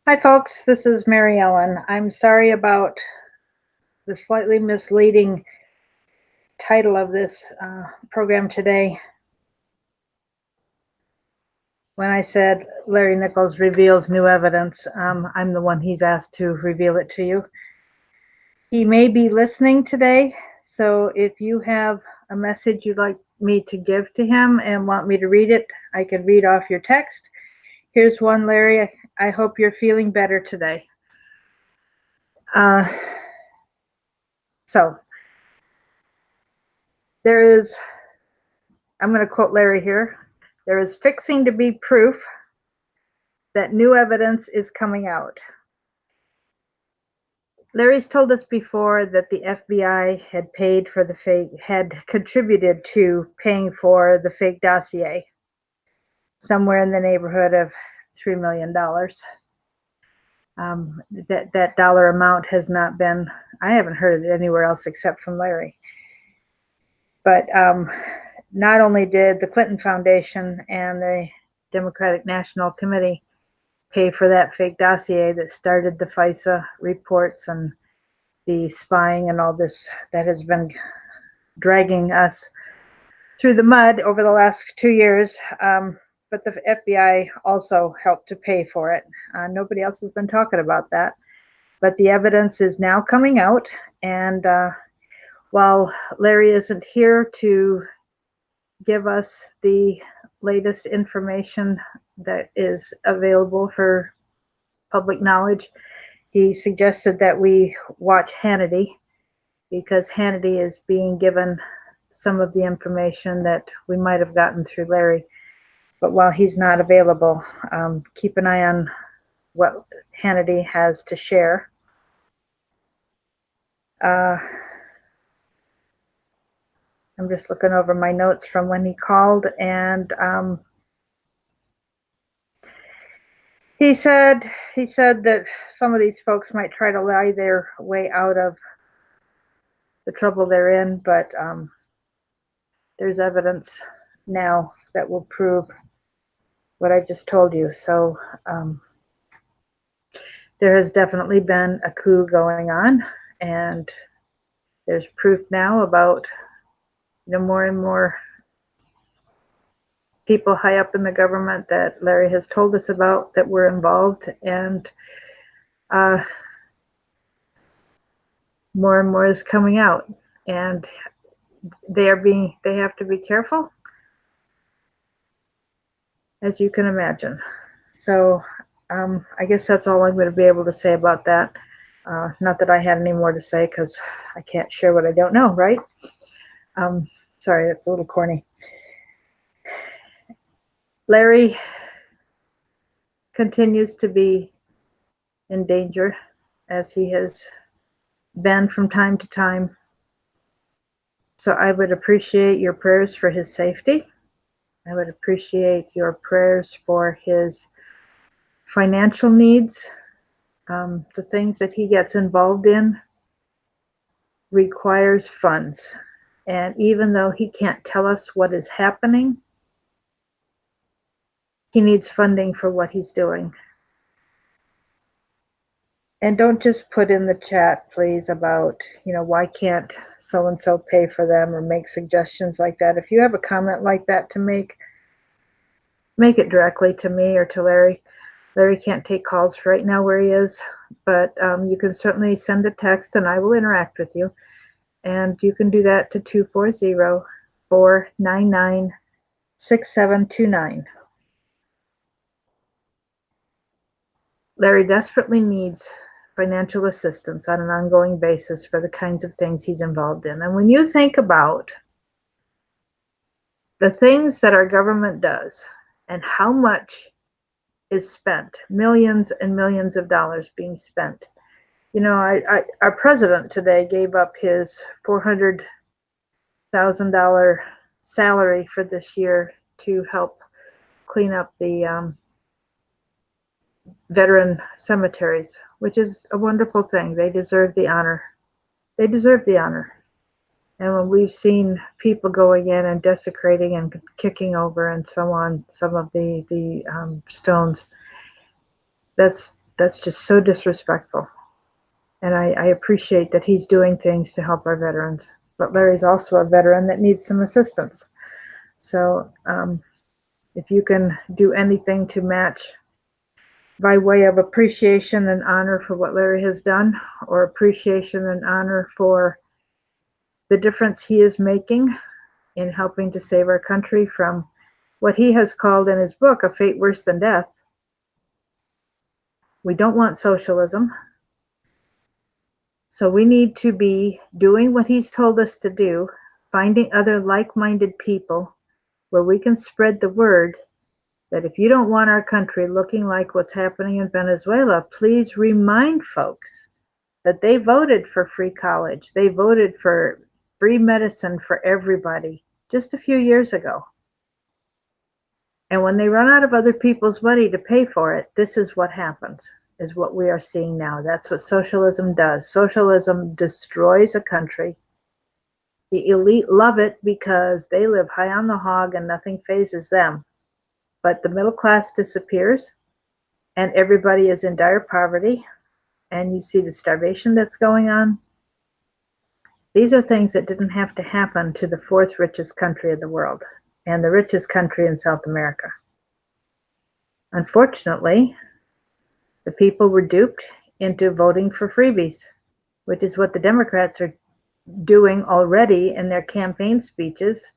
Hi, folks. This is Mary Ellen. I'm sorry about the slightly misleading title of this program today. When I said Larry Nichols reveals new evidence, I'm the one he's asked to reveal it to you. He may be listening today, so if you have a message you'd like me to give to him and want me to read it, I can read off your text. Here's one, Larry. I hope you're feeling better today. So there is, I'm going to quote Larry here. There is fixing to be proof that new evidence is coming out. Larry's told us before that the FBI had contributed to paying for the fake dossier, somewhere in the neighborhood of $3 million. That dollar amount has not been, I haven't heard it anywhere else except from Larry. But not only did the Clinton Foundation and the Democratic National Committee pay for that fake dossier that started the FISA reports and the spying and all this that has been dragging us through the mud over the last 2 years. But the FBI also helped to pay for it. Nobody else has been talking about that. But the evidence is now coming out. And while Larry isn't here to give us the latest information that is available for public knowledge, he suggested that we watch Hannity because Hannity is being given some of the information that we might have gotten through Larry. But while he's not available, keep an eye on what Hannity has to share. I'm just looking over my notes from when he called, and he said that some of these folks might try to lie their way out of the trouble they're in, but there's evidence now that will prove what I just told you. So there has definitely been a coup going on, and there's proof now about more and more people high up in the government that Larry has told us about that were involved, and more and more is coming out, and they have to be careful, as you can imagine. So I guess that's all I'm going to be able to say about that. Not that I had any more to say, because I can't share what I don't know, right? Sorry, that's a little corny. Larry continues to be in danger, as he has been from time to time. So I would appreciate your prayers for his safety. I would appreciate your prayers for his financial needs. The things that he gets involved in requires funds. And even though he can't tell us what is happening, he needs funding for what he's doing. And don't just put in the chat, please, about, why can't so-and-so pay for them, or make suggestions like that. If you have a comment like that to make it directly to me or to Larry. Larry can't take calls right now where he is, but you can certainly send a text and I will interact with you. And you can do that to 240-499-6729. Larry desperately needs financial assistance on an ongoing basis for the kinds of things he's involved in. And when you think about the things that our government does and how much is spent, millions and millions of dollars being spent. Our president today gave up his $400,000 salary for this year to help clean up the veteran cemeteries, which is a wonderful thing. They deserve the honor. They deserve the honor. And when we've seen people going in and desecrating and kicking over and so on some of the stones, that's That's just so disrespectful. And I appreciate that he's doing things to help our veterans. But Larry's also a veteran that needs some assistance. So if you can do anything to match by way of appreciation and honor for what Larry has done, or appreciation and honor for the difference he is making in helping to save our country from what he has called in his book a fate worse than death. We don't want socialism. So we need to be doing what he's told us to do, finding other like-minded people where we can spread the word that if you don't want our country looking like what's happening in Venezuela, please remind folks that they voted for free college. They voted for free medicine for everybody just a few years ago. And when they run out of other people's money to pay for it, this is what happens, is what we are seeing now. That's what socialism does. Socialism destroys a country. The elite love it because they live high on the hog and nothing phases them. But the middle class disappears and everybody is in dire poverty, and you see the starvation that's going on. These are things that didn't have to happen to the fourth richest country in the world and the richest country in South America. Unfortunately, the people were duped into voting for freebies, which is what the Democrats are doing already in their campaign speeches.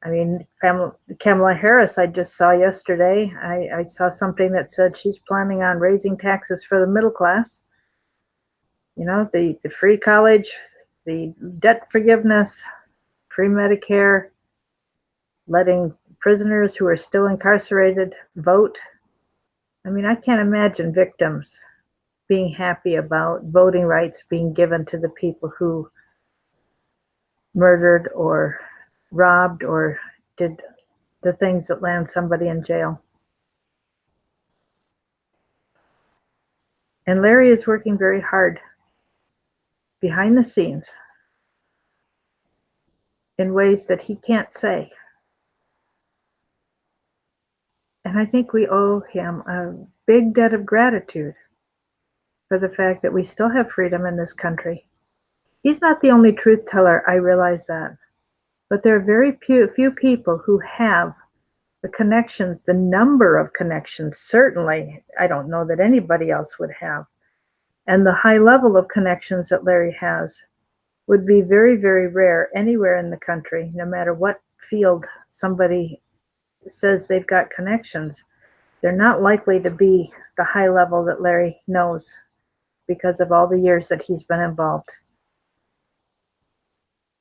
I mean, Kamala Harris, I just saw yesterday, I saw something that said she's planning on raising taxes for the middle class. You know, the free college, the debt forgiveness, free Medicare, letting prisoners who are still incarcerated vote. I mean, I can't imagine victims being happy about voting rights being given to the people who murdered or robbed or did the things that land somebody in jail. And Larry is working very hard behind the scenes in ways that he can't say. And I think we owe him a big debt of gratitude for the fact that we still have freedom in this country. He's not the only truth teller, I realize that. But there are very few people who have the connections, the number of connections, certainly I don't know that anybody else would have. And the high level of connections that Larry has would be very, very rare anywhere in the country, no matter what field somebody says they've got connections. They're not likely to be the high level that Larry knows because of all the years that he's been involved.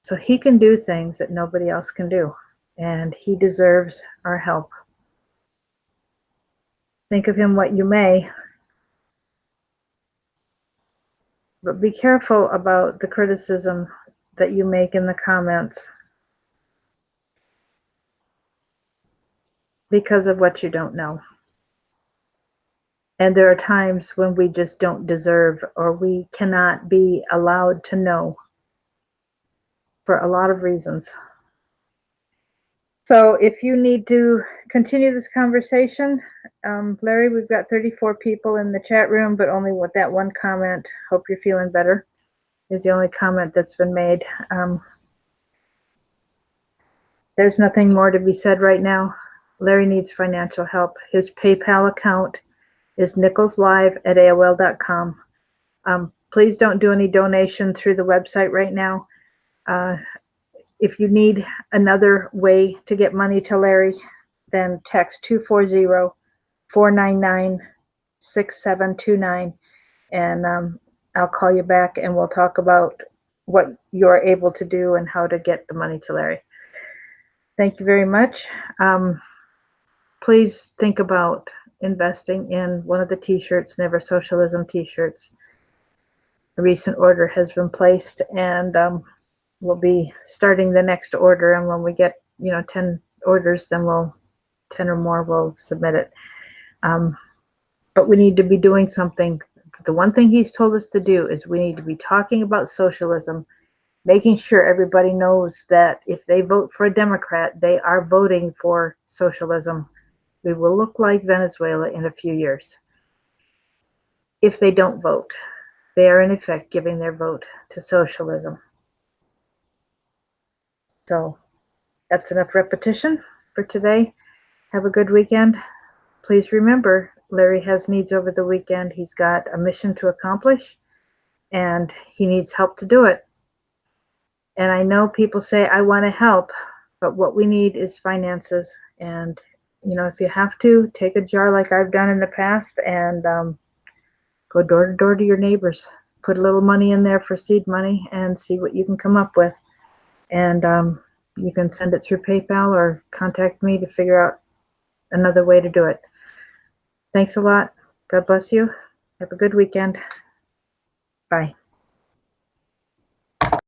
So he can do things that nobody else can do, and he deserves our help. Think of him what you may, but be careful about the criticism that you make in the comments because of what you don't know. And there are times when we just don't deserve, or we cannot be allowed to know for a lot of reasons. So if you need to continue this conversation, Larry, we've got 34 people in the chat room, but only with that one comment, hope you're feeling better, is the only comment that's been made. There's nothing more to be said right now. Larry needs financial help. His PayPal account is nicholslive@aol.com. Please don't do any donation through the website right now. If you need another way to get money to Larry, then text 240-499-6729, and I'll call you back and we'll talk about what you're able to do and how to get the money to Larry. Thank you very much. Please think about investing in one of the t-shirts, Never Socialism t-shirts. A recent order has been placed, and we'll be starting the next order, and when we get 10 orders, then 10 or more will submit it. But we need to be doing something. The one thing he's told us to do is we need to be talking about socialism, making sure everybody knows that if they vote for a Democrat, they are voting for socialism. We will look like Venezuela in a few years. if they don't vote. They are in effect giving their vote to socialism. So that's enough repetition for today. Have a good weekend. Please remember, Larry has needs over the weekend. He's got a mission to accomplish, and he needs help to do it. And I know people say, I want to help, but what we need is finances. And, if you have to, take a jar like I've done in the past and go door to door to your neighbors. Put a little money in there for seed money and see what you can come up with. And you can send it through PayPal or contact me to figure out another way to do it. Thanks a lot. God bless you. Have a good weekend. Bye.